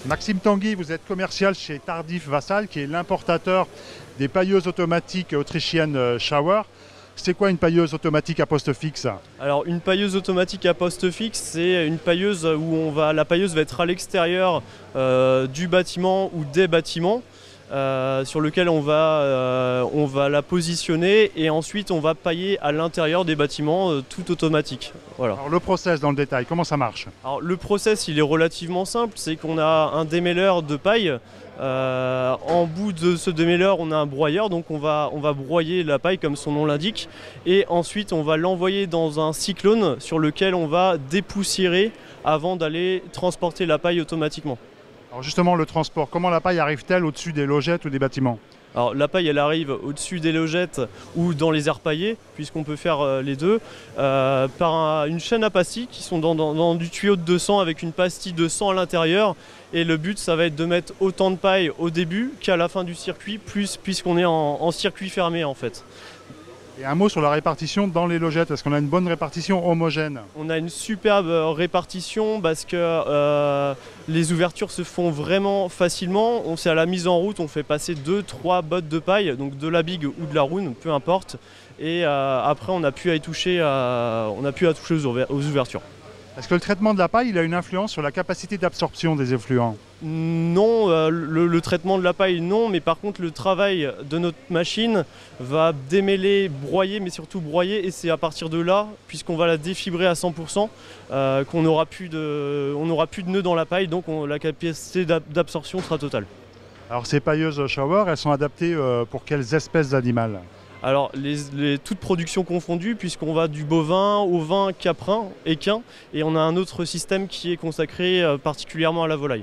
Maxime Tanguy, vous êtes commercial chez Tardif Vassal, qui est l'importateur des pailleuses automatiques autrichiennes Schauer. C'est quoi une pailleuse automatique à poste fixe? Alors une pailleuse automatique à poste fixe, c'est une pailleuse où la pailleuse va être à l'extérieur du bâtiment ou des bâtiments. Sur lequel on va la positionner et ensuite on va pailler à l'intérieur des bâtiments tout automatique. Voilà. Alors le process dans le détail, comment ça marche? Alors le process il est relativement simple, c'est qu'on a un démêleur de paille. En bout de ce démêleur on a un broyeur, donc on va broyer la paille comme son nom l'indique et ensuite on va l'envoyer dans un cyclone sur lequel on va dépoussiérer avant d'aller transporter la paille automatiquement. Alors justement, le transport, comment la paille arrive-t-elle au-dessus des logettes ou des bâtiments? Alors la paille elle arrive au-dessus des logettes ou dans les aires paillées, puisqu'on peut faire les deux, par une chaîne à pastilles qui sont dans du tuyau de 200 avec une pastille de 100 à l'intérieur. Et le but ça va être de mettre autant de paille au début qu'à la fin du circuit, puisqu'on est en circuit fermé en fait. Et un mot sur la répartition dans les logettes, est-ce qu'on a une bonne répartition homogène? On a une superbe répartition parce que les ouvertures se font vraiment facilement. C'est à la mise en route, on fait passer 2-3 bottes de paille, donc de la big ou de la roune, peu importe. Et après on a pu à toucher aux ouvertures. Est-ce que le traitement de la paille il a une influence sur la capacité d'absorption des effluents? Non, le traitement de la paille non, mais par contre le travail de notre machine va démêler, broyer, mais surtout broyer, et c'est à partir de là, puisqu'on va la défibrer à 100%, qu'on n'aura plus de nœuds dans la paille, donc la capacité d'absorption sera totale. Alors ces pailleuses Schauer, elles sont adaptées pour quelles espèces d'animal? Alors, toutes productions confondues, puisqu'on va du bovin au vin caprin, équin, et on a un autre système qui est consacré particulièrement à la volaille.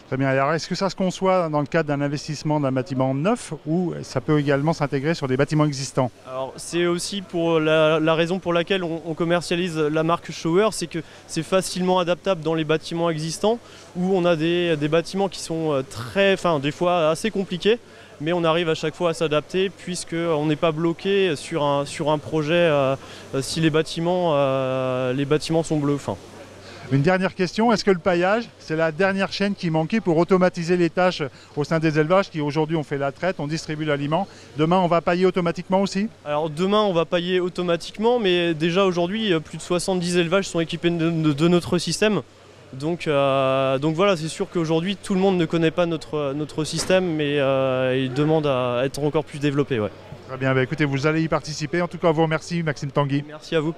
Très bien. Alors, est-ce que ça se conçoit dans le cadre d'un investissement d'un bâtiment neuf ou ça peut également s'intégrer sur des bâtiments existants? Alors, c'est aussi pour la raison pour laquelle on commercialise la marque Schauer, c'est que c'est facilement adaptable dans les bâtiments existants, où on a des bâtiments qui sont des fois assez compliqués. Mais on arrive à chaque fois à s'adapter puisqu'on n'est pas bloqué sur un projet si les bâtiments sont bleus. Une dernière question, est-ce que le paillage, c'est la dernière chaîne qui manquait pour automatiser les tâches au sein des élevages qui aujourd'hui on fait la traite, on distribue l'aliment. Demain on va pailler automatiquement aussi? Alors demain on va pailler automatiquement, mais déjà aujourd'hui plus de 70 élevages sont équipés de notre système. Donc voilà, c'est sûr qu'aujourd'hui tout le monde ne connaît pas notre système, mais il demande à être encore plus développé. Ouais. Très bien, écoutez, vous allez y participer. En tout cas, je vous remercie, Maxime Tanguy. Merci à vous.